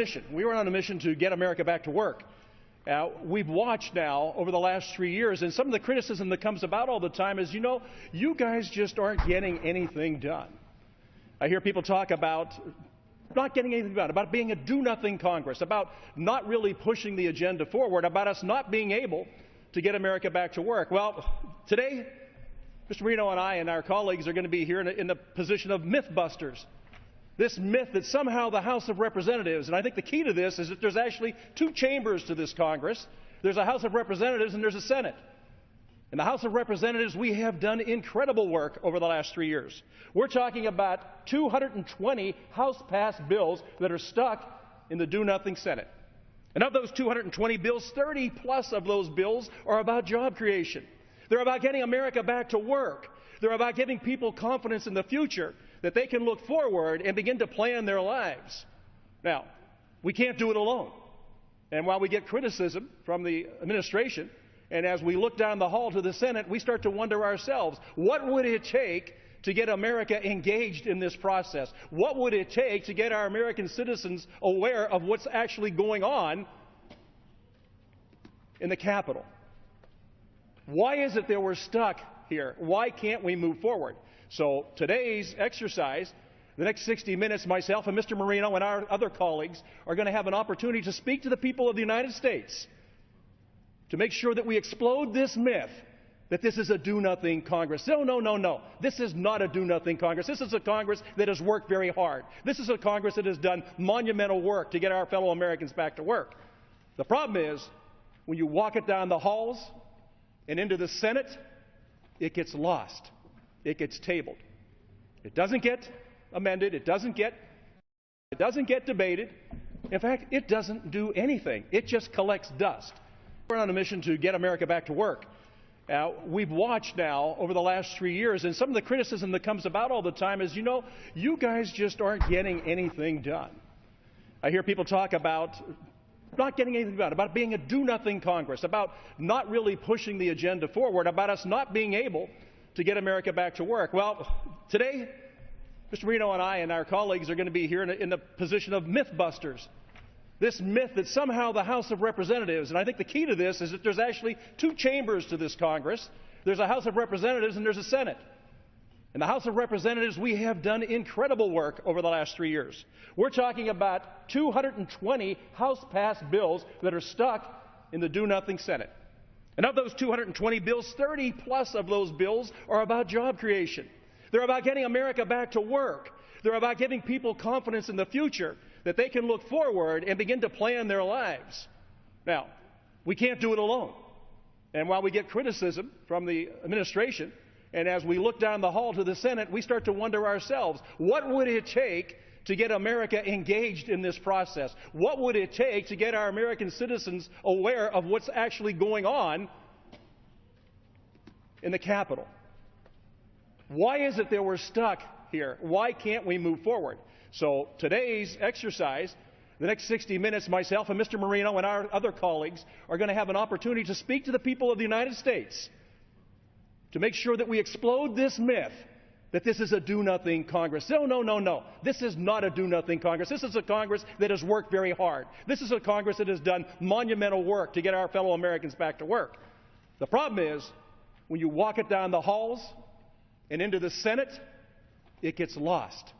mission. We were on a mission to get America back to work. We've watched now over the last 3 years, and some of the criticism that comes about all the time is, you guys just aren't getting anything done. I hear people talk about not getting anything done, about being a do-nothing Congress, about not really pushing the agenda forward, about us not being able to get America back to work. Well, today, Mr. Marino and I and our colleagues are going to be here in the position of mythbusters. This myth that somehow the House of Representatives, and I think the key to this is that there's actually two chambers to this Congress. There's a House of Representatives and there's a Senate. In the House of Representatives, we have done incredible work over the last 3 years. We're talking about 220 House-passed bills that are stuck in the do-nothing Senate. And of those 220 bills, 30-plus of those bills are about job creation. They're about getting America back to work. They're about giving people confidence in the future, that they can look forward and begin to plan their lives. Now, we can't do it alone. And while we get criticism from the administration, and as we look down the hall to the Senate, we start to wonder ourselves, what would it take to get America engaged in this process? What would it take to get our American citizens aware of what's actually going on in the Capitol? Why is it that we're stuck here? Why can't we move forward? So today's exercise, the next 60 minutes, myself and Mr. Marino and our other colleagues are going to have an opportunity to speak to the people of the United States to make sure that we explode this myth that this is a do-nothing Congress. No. This is not a do-nothing Congress. This is a Congress that has worked very hard. This is a Congress that has done monumental work to get our fellow Americans back to work. The problem is, when you walk it down the halls and into the Senate, it gets lost. It gets tabled. It doesn't get amended. It doesn't get debated. In fact, it doesn't do anything. It just collects dust. We're on a mission to get America back to work. We've watched now over the last 3 years, and some of the criticism that comes about all the time is, you guys just aren't getting anything done. I hear people talk about not getting anything done, about being a do-nothing Congress, about not really pushing the agenda forward, about us not being able to get America back to work. Well, today, Mr. Marino and I and our colleagues are going to be here in the position of mythbusters. This myth that somehow the House of Representatives, and I think the key to this is that there's actually two chambers to this Congress. There's a House of Representatives and there's a Senate. In the House of Representatives, we have done incredible work over the last 3 years. We're talking about 220 House-passed bills that are stuck in the do-nothing Senate. And of those 220 bills, 30-plus of those bills are about job creation. They're about getting America back to work. They're about giving people confidence in the future, that they can look forward and begin to plan their lives. Now, we can't do it alone. And while we get criticism from the administration, and as we look down the hall to the Senate, we start to wonder ourselves, what would it take to get America engaged in this process? What would it take to get our American citizens aware of what's actually going on in the Capitol? Why is it that we're stuck here? Why can't we move forward? So today's exercise, the next 60 minutes, myself and Mr. Marino and our other colleagues are going to have an opportunity to speak to the people of the United States to make sure that we explode this myth that this is a do-nothing Congress. No. This is not a do-nothing Congress. This is a Congress that has worked very hard. This is a Congress that has done monumental work to get our fellow Americans back to work. The problem is, when you walk it down the halls and into the Senate, it gets lost.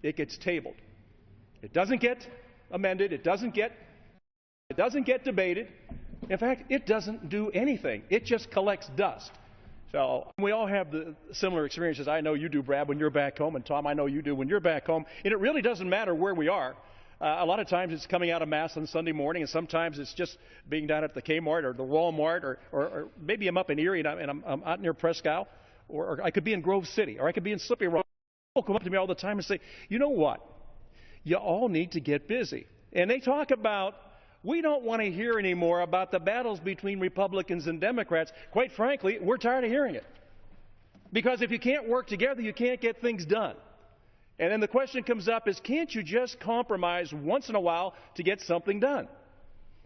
It gets tabled. It doesn't get amended. It doesn't get debated. In fact, it doesn't do anything. It just collects dust. So we all have the similar experiences. I know you do, Brad, when you're back home, and Tom, I know you do when you're back home. And it really doesn't matter where we are. A lot of times it's coming out of Mass on Sunday morning, and sometimes it's just being down at the Kmart or the Walmart, or maybe I'm up in Erie and I'm out near Presque Isle, or I could be in Grove City, or I could be in Slippery Rock. People come up to me all the time and say, you know what? You all need to get busy. And they talk about, we don't want to hear anymore about the battles between Republicans and Democrats. Quite frankly, we're tired of hearing it. Because if you can't work together, you can't get things done. And then the question comes up is, can't you just compromise once in a while to get something done?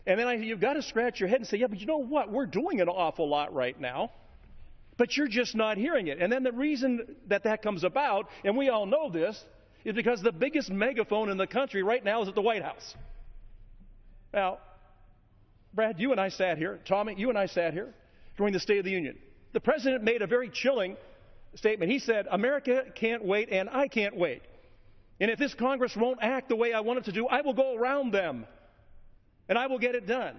And then you've got to scratch your head and say, yeah, but you know what? We're doing an awful lot right now. But you're just not hearing it. And then the reason that comes about, and we all know this, is because the biggest megaphone in the country right now is at the White House. Now, Brad, you and I sat here, Tommy, you and I sat here during the State of the Union. The President made a very chilling statement. He said, America can't wait and I can't wait. And if this Congress won't act the way I want it to do, I will go around them and I will get it done.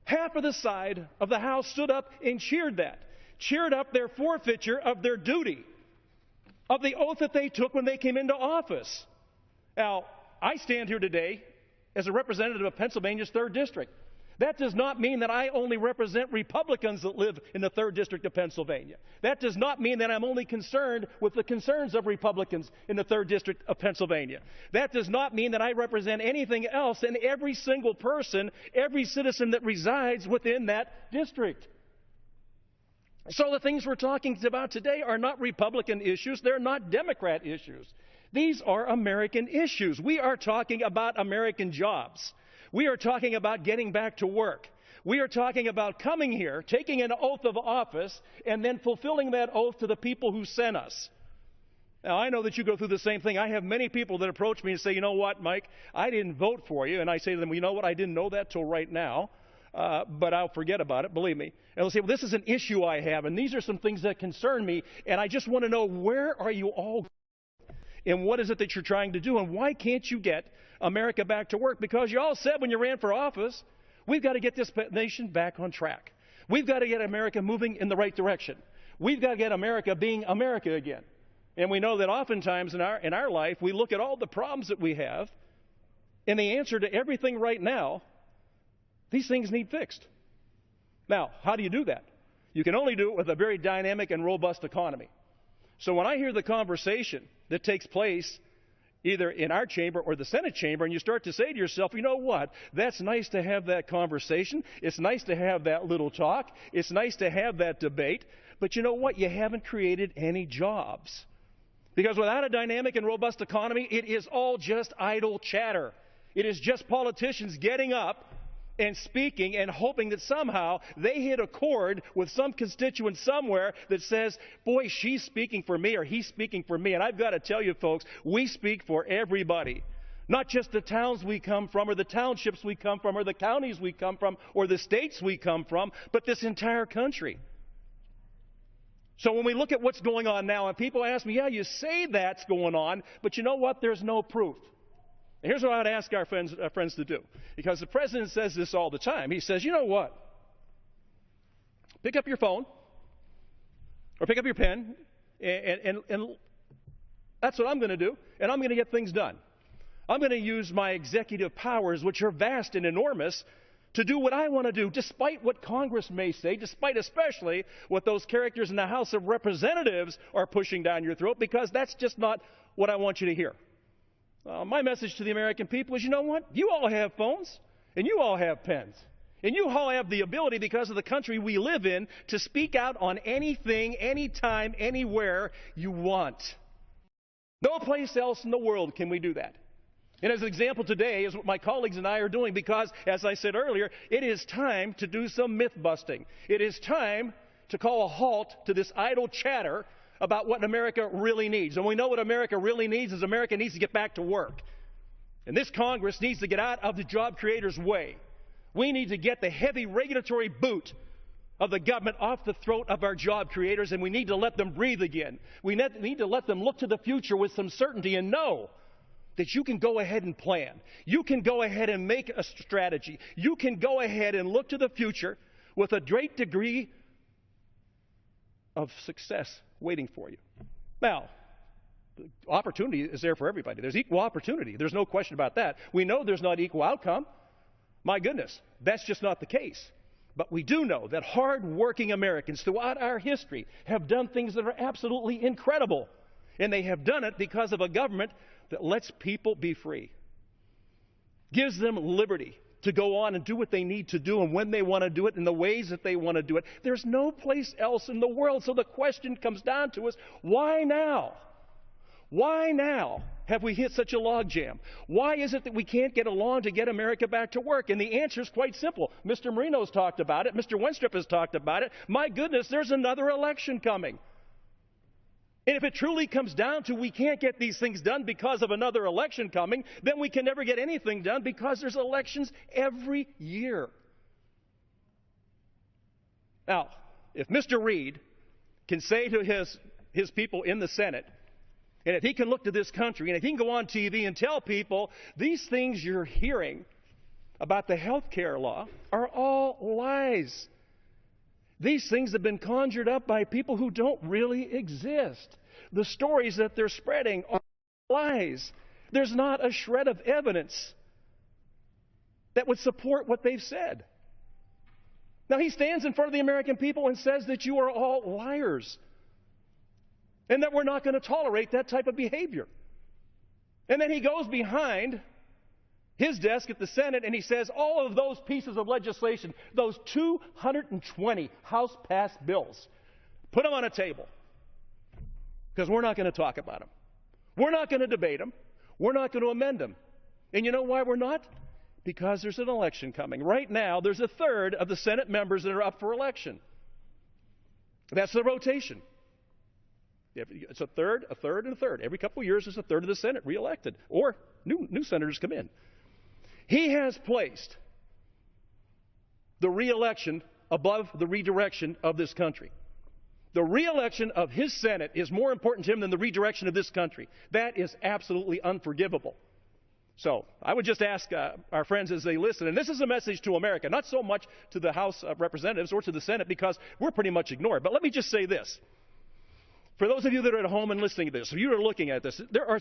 Half of the side of the House stood up and cheered that, cheered up their forfeiture of their duty, of the oath that they took when they came into office. Now, I stand here today as a representative of Pennsylvania's 3rd District. That does not mean that I only represent Republicans that live in the 3rd District of Pennsylvania. That does not mean that I'm only concerned with the concerns of Republicans in the 3rd District of Pennsylvania. That does not mean that I represent anything else in every single person, every citizen that resides within that district. So the things we're talking about today are not Republican issues. They're not Democrat issues. These are American issues. We are talking about American jobs. We are talking about getting back to work. We are talking about coming here, taking an oath of office, and then fulfilling that oath to the people who sent us. Now, I know that you go through the same thing. I have many people that approach me and say, you know what, Mike, I didn't vote for you. And I say to them, well, you know what, I didn't know that till right now, but I'll forget about it, believe me. And they'll say, well, this is an issue I have, and these are some things that concern me, and I just want to know, where are you all going? And what is it that you're trying to do? And why can't you get America back to work? Because you all said when you ran for office, we've got to get this nation back on track. We've got to get America moving in the right direction. We've got to get America being America again. And we know that oftentimes in our life, we look at all the problems that we have, and the answer to everything right now, these things need fixed. Now, how do you do that? You can only do it with a very dynamic and robust economy. So when I hear the conversation that takes place either in our chamber or the Senate chamber, and you start to say to yourself, you know what, that's nice to have that conversation. It's nice to have that little talk. It's nice to have that debate. But you know what? You haven't created any jobs. Because without a dynamic and robust economy, it is all just idle chatter. It is just politicians getting up and speaking and hoping that somehow they hit a chord with some constituent somewhere that says, boy, she's speaking for me or he's speaking for me. And I've got to tell you, folks, we speak for everybody. Not just the towns we come from or the townships we come from or the counties we come from or the states we come from, but this entire country. So when we look at what's going on now, and people ask me, yeah, you say that's going on, but you know what? There's no proof. And here's what I would ask our friends to do. Because the President says this all the time. He says, you know what? Pick up your phone or pick up your pen, and that's what I'm going to do, and I'm going to get things done. I'm going to use my executive powers, which are vast and enormous, to do what I want to do, despite what Congress may say, despite especially what those characters in the House of Representatives are pushing down your throat, because that's just not what I want you to hear. My message to the American people is, you know what? You all have phones, and you all have pens. And you all have the ability, because of the country we live in, to speak out on anything, anytime, anywhere you want. No place else in the world can we do that. And as an example today is what my colleagues and I are doing, because, as I said earlier, it is time to do some myth busting. It is time to call a halt to this idle chatter about what America really needs. And we know what America really needs is America needs to get back to work. And this Congress needs to get out of the job creators' way. We need to get the heavy regulatory boot of the government off the throat of our job creators, and we need to let them breathe again. We need to let them look to the future with some certainty and know that you can go ahead and plan. You can go ahead and make a strategy. You can go ahead and look to the future with a great degree of success waiting for you. Now, the opportunity is there for everybody. There's equal opportunity. There's no question about that. We know there's not equal outcome. My goodness, that's just not the case. But we do know that hard-working Americans throughout our history have done things that are absolutely incredible. And they have done it because of a government that lets people be free, gives them liberty to go on and do what they need to do and when they want to do it in the ways that they want to do it. There's no place else in the world. So the question comes down to is, why now? Why now have we hit such a logjam? Why is it that we can't get along to get America back to work? And the answer is quite simple. Mr. Marino's talked about it. Mr. Wenstrup has talked about it. My goodness, there's another election coming. And if it truly comes down to we can't get these things done because of another election coming, then we can never get anything done because there's elections every year. Now, if Mr. Reid can say to his people in the Senate, and if he can look to this country, and if he can go on TV and tell people these things you're hearing about the health care law are all lies. These things have been conjured up by people who don't really exist. The stories that they're spreading are lies. There's not a shred of evidence that would support what they've said. Now, he stands in front of the American people and says that you are all liars and that we're not going to tolerate that type of behavior. And then he goes behind his desk at the Senate and he says all of those pieces of legislation, those 220 House-passed bills, put them on a table because we're not going to talk about them. We're not going to debate them. We're not going to amend them. And you know why we're not? Because there's an election coming. Right now, there's a third of the Senate members that are up for election. That's the rotation. It's a third, and a third. Every couple of years, there's a third of the Senate reelected, or new senators come in. He has placed the reelection above the redirection of this country. The reelection of his Senate is more important to him than the redirection of this country. That is absolutely unforgivable. So I would just ask our friends as they listen, and this is a message to America, not so much to the House of Representatives or to the Senate, because we're pretty much ignored. But let me just say this. For those of you that are at home and listening to this, if you are looking at this, there are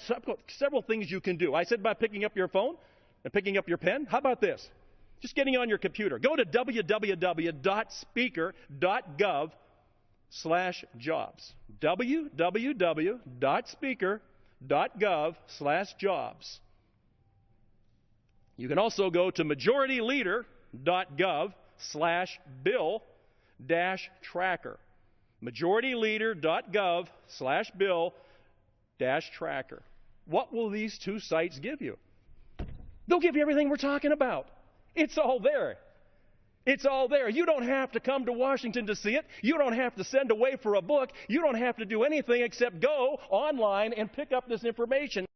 several things you can do. I said by picking up your phone and picking up your pen. How about this? Just getting on your computer. Go to www.speaker.gov/jobs. www.speaker.gov/jobs. You can also go to majorityleader.gov/bill-tracker. majorityleader.gov/bill-tracker. What will these two sites give you? They'll give you everything we're talking about. It's all there. It's all there. You don't have to come to Washington to see it. You don't have to send away for a book. You don't have to do anything except go online and pick up this information.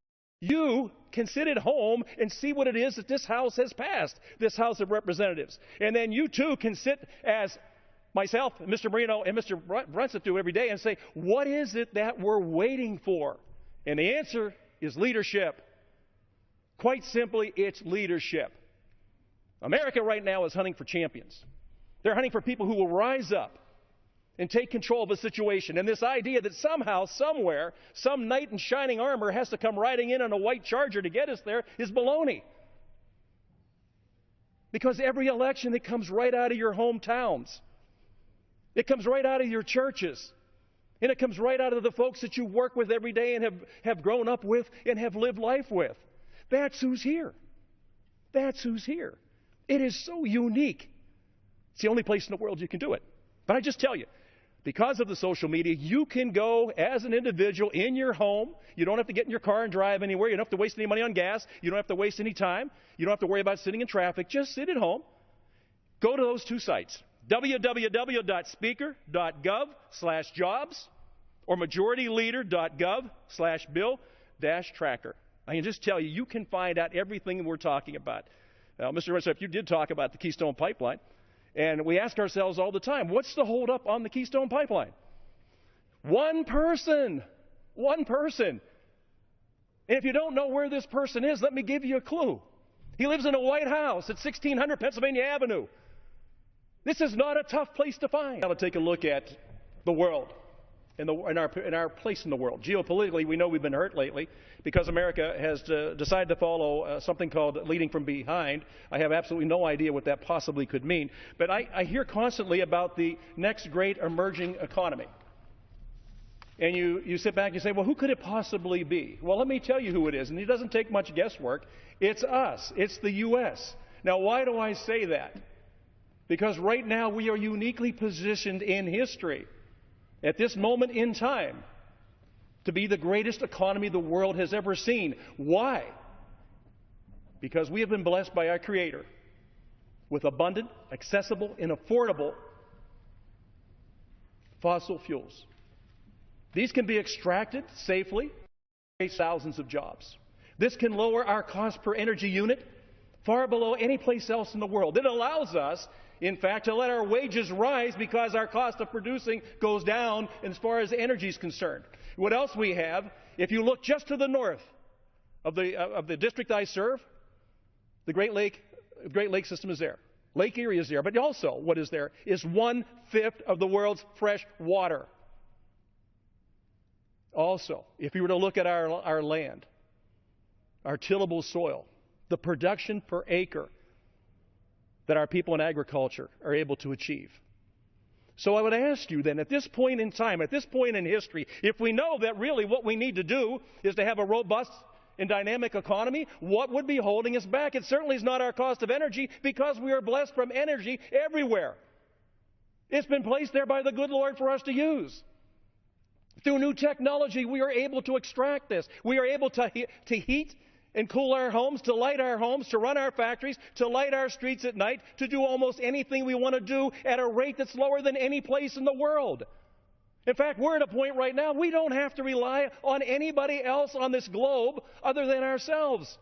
You can sit at home and see what it is that this House has passed, this House of Representatives. And then you too can sit as myself, Mr. Marino, and Mr. Brunson do every day and say, what is it that we're waiting for? And the answer is leadership. Quite simply, it's leadership. America right now is hunting for champions. They're hunting for people who will rise up and take control of a situation. And this idea that somehow, somewhere, some knight in shining armor has to come riding in on a white charger to get us there is baloney. Because every election, it comes right out of your hometowns. It comes right out of your churches. And it comes right out of the folks that you work with every day and have grown up with and have lived life with. That's who's here. That's who's here. It is so unique. It's the only place in the world you can do it. But I just tell you, because of the social media, you can go as an individual in your home. You don't have to get in your car and drive anywhere. You don't have to waste any money on gas. You don't have to waste any time. You don't have to worry about sitting in traffic. Just sit at home. Go to those two sites, www.speaker.gov/jobs or majorityleader.gov/bill-tracker. I can just tell you, you can find out everything we're talking about. Now, Mr. Russell, you did talk about the Keystone Pipeline, and we ask ourselves all the time, what's the holdup on the Keystone Pipeline? One person. One person. And if you don't know where this person is, let me give you a clue. He lives in a White House at 1600 Pennsylvania Avenue. This is not a tough place to find. Now, to take a look at the world and our place in the world. Geopolitically, we know we've been hurt lately because America has decided to follow something called leading from behind. I have absolutely no idea what that possibly could mean. But I hear constantly about the next great emerging economy. And you sit back and you say, well, who could it possibly be? Well, let me tell you who it is. And it doesn't take much guesswork. It's us. It's the U.S. Now, why do I say that? Because right now we are uniquely positioned in history at this moment in time to be the greatest economy the world has ever seen. Why? Because we have been blessed by our Creator with abundant, accessible, and affordable fossil fuels. These can be extracted safely, create thousands of jobs. This can lower our cost per energy unit far below any place else in the world. It allows us, in fact, to let our wages rise because our cost of producing goes down as far as energy is concerned. What else we have, if you look just to the north of the district I serve, the Great Lake system is there. Lake Erie is there. But also what is there is 1/5 of the world's fresh water. Also, if you were to look at our land, our tillable soil, the production per acre that our people in agriculture are able to achieve. So I would ask you then, at this point in time, at this point in history, if we know that really what we need to do is to have a robust and dynamic economy, what would be holding us back? It certainly is not our cost of energy, because we are blessed from energy everywhere. It's been placed there by the good Lord for us to use. Through new technology, we are able to extract this. We are able to heat and cool our homes, to light our homes, to run our factories, to light our streets at night, to do almost anything we want to do at a rate that's lower than any place in the world. In fact, we're at a point right now we don't have to rely on anybody else on this globe other than ourselves.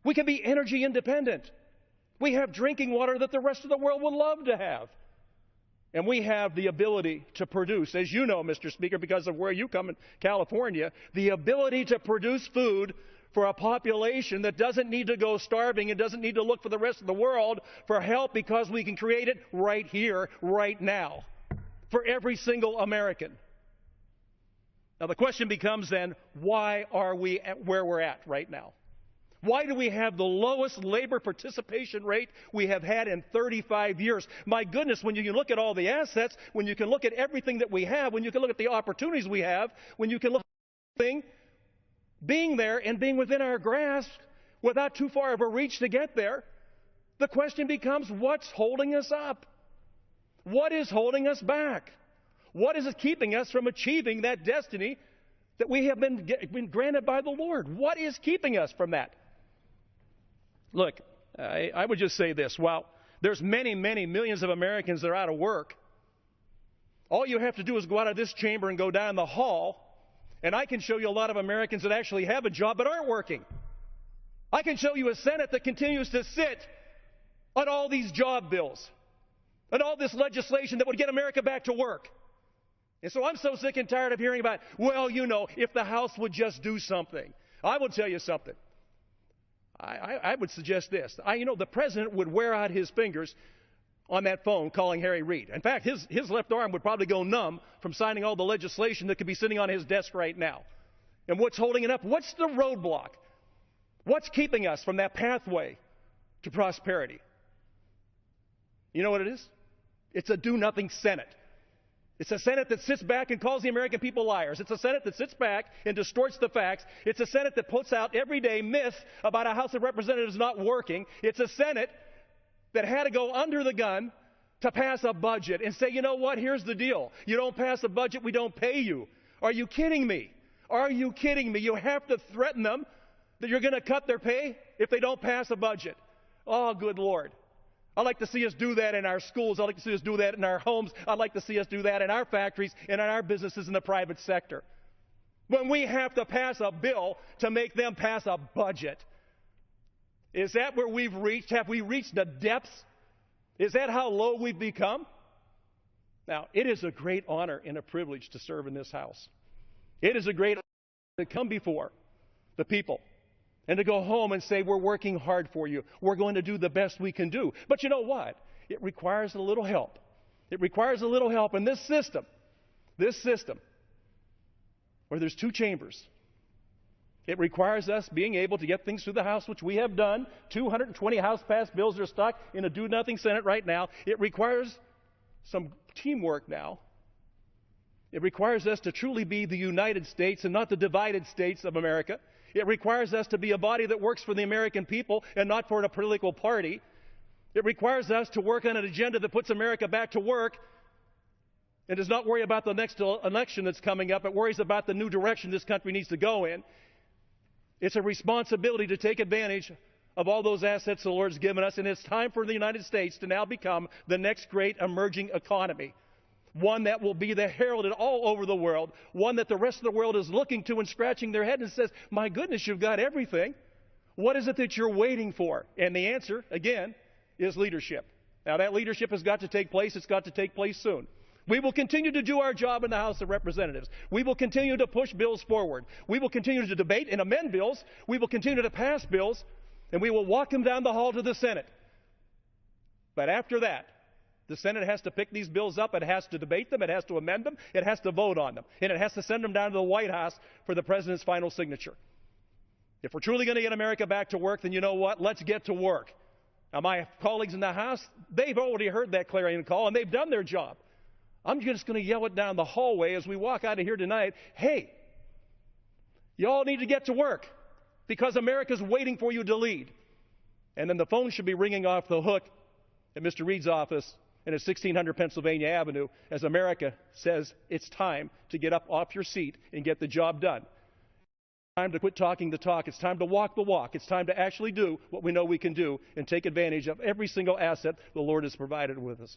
We can be energy independent. We have drinking water that the rest of the world would love to have. And we have the ability to produce, as you know, Mr. Speaker, because of where you come in California, the ability to produce food for a population that doesn't need to go starving and doesn't need to look for the rest of the world for help, because we can create it right here, right now, for every single American. Now the question becomes then, why are we at where we're at right now? Why do we have the lowest labor participation rate we have had in 35 years? My goodness, when you can look at all the assets, when you can look at everything that we have, when you can look at the opportunities we have, when you can look at everything being there and being within our grasp without too far of a reach to get there, the question becomes, what's holding us up? What is holding us back? What is keeping us from achieving that destiny that we have been granted by the Lord? What is keeping us from that? Look, I would just say this. While there's many, many millions of Americans that are out of work, all you have to do is go out of this chamber and go down the hall, and I can show you a lot of Americans that actually have a job but aren't working. I can show you a Senate that continues to sit on all these job bills and all this legislation that would get America back to work. And so I'm so sick and tired of hearing about, well, you know, if the House would just do something. I will tell you something. I would suggest this. The president would wear out his fingers on that phone calling Harry Reid. In fact, his left arm would probably go numb from signing all the legislation that could be sitting on his desk right now. And what's holding it up? What's the roadblock? What's keeping us from that pathway to prosperity? You know what it is? It's a do-nothing Senate. It's a Senate that sits back and calls the American people liars. It's a Senate that sits back and distorts the facts. It's a Senate that puts out everyday myths about a House of Representatives not working. It's a Senate that had to go under the gun to pass a budget and say, you know what, here's the deal. You don't pass a budget, we don't pay you. Are you kidding me? Are you kidding me? You have to threaten them that you're going to cut their pay if they don't pass a budget. Oh, good Lord. I'd like to see us do that in our schools. I'd like to see us do that in our homes. I'd like to see us do that in our factories and in our businesses in the private sector. When we have to pass a bill to make them pass a budget, is that where we've reached? Have we reached the depths? Is that how low we've become? Now, it is a great honor and a privilege to serve in this House. It is a great honor to come before the people and to go home and say, we're working hard for you. We're going to do the best we can do. But you know what? It requires a little help. It requires a little help. And this system, where there's two chambers, it requires us being able to get things through the House, which we have done. 220 House-passed bills are stuck in a do-nothing Senate right now. It requires some teamwork now. It requires us to truly be the United States and not the divided states of America. It requires us to be a body that works for the American people and not for a political party. It requires us to work on an agenda that puts America back to work and does not worry about the next election that's coming up. It worries about the new direction this country needs to go in. It's a responsibility to take advantage of all those assets the Lord's given us, and it's time for the United States to now become the next great emerging economy. one that will be heralded all over the world, one that the rest of the world is looking to and scratching their head and says, my goodness, you've got everything. What is it that you're waiting for? And the answer, again, is leadership. Now, that leadership has got to take place. It's got to take place soon. We will continue to do our job in the House of Representatives. We will continue to push bills forward. We will continue to debate and amend bills. We will continue to pass bills, and we will walk them down the hall to the Senate. But after that, the Senate has to pick these bills up. It has to debate them. It has to amend them. It has to vote on them. And it has to send them down to the White House for the President's final signature. If we're truly going to get America back to work, then you know what? Let's get to work. Now, my colleagues in the House, they've already heard that clarion call, and they've done their job. I'm just going to yell it down the hallway as we walk out of here tonight. Hey, you all need to get to work because America's waiting for you to lead. And then the phone should be ringing off the hook at Mr. Reed's office and at 1600 Pennsylvania Avenue as America says it's time to get up off your seat and get the job done. It's time to quit talking the talk. It's time to walk the walk. It's time to actually do what we know we can do and take advantage of every single asset the Lord has provided with us.